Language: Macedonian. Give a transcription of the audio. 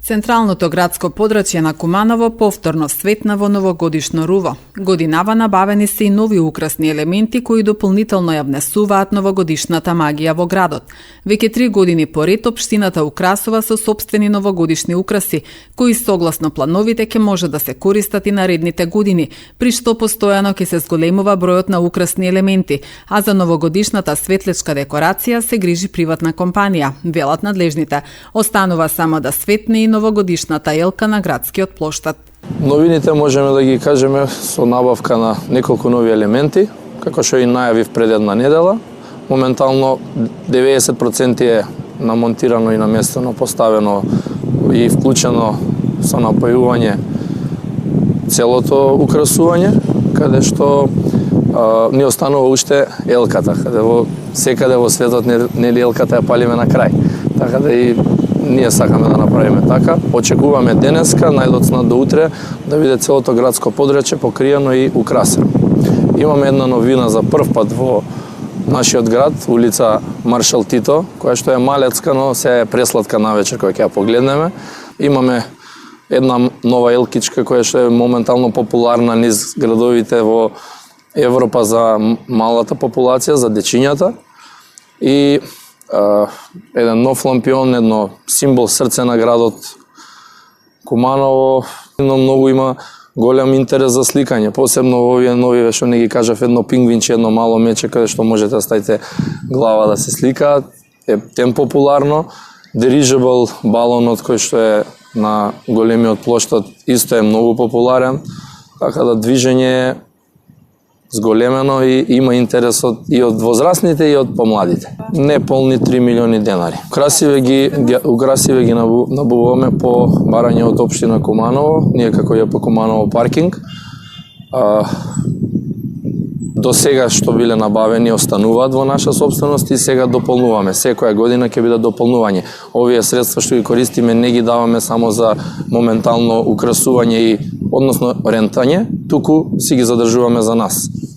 Централното градско подрачје на Куманово повторно светна во новогодишно руво. Годинава набавени се и нови украсни елементи кои дополнително ја внесуваат новогодишната магија во градот. Веќе 3 години поред општината украсува со сопствени новогодишни украси, кои согласно плановите ќе може да се користат и наредните години, при што постојано ќе се зголемува бројот на украсни елементи, а за новогодишната светлечка декорација се грижи приватна компанија, велат надлежните. Останува само да светне и новогодишната елка на градскиот плоштад. Новините можеме да ги кажеме со набавка на неколку нови елементи, како што и најавив пред една недела. Моментално 90% е намонтирано и наместено, поставено и вклучено со напојување целото украсување, каде што ни останува уште елката, каде секаде во светот нели елката ја палиме на крај. Така да и ние сакаме да направиме така. Очекуваме денеска, најдоцна до утре, да биде целото градско подрачје покриено и украсено. Имаме една новина за прв пат во нашиот град, улица Маршал Тито, која што е малецка, но се е пресладка навечер која ќе ја погледнеме. Имаме една нова елкичка која што е моментално популарна низ градовите во Европа за малата популација, за дечињата. И еден нов лампион, едно символ срце на градот Куманово, но многу има голем интерес за сликање, посебно во овие нови, што не ги кажав, едно пингвинче, едно мало мече, каде што можете да ставите глава да се сликаат, е тем популарно. Dirigible балонот кој што е на големиот плоштад исто е многу популарен, така да движење е зголемено и има интерес и од возрастните и од помладите. Не полни 3 милиони денари. Украсиве ги набуваме по барање од општина Куманово, ние како ЈП Куманово паркинг. До сега што биле набавени остануваат во наша собственост и сега дополнуваме. Секоја година ќе биде дополнување. Овие средства што ги користиме не ги даваме само за моментално украсување и односно рентање, туку си ги задржуваме за нас.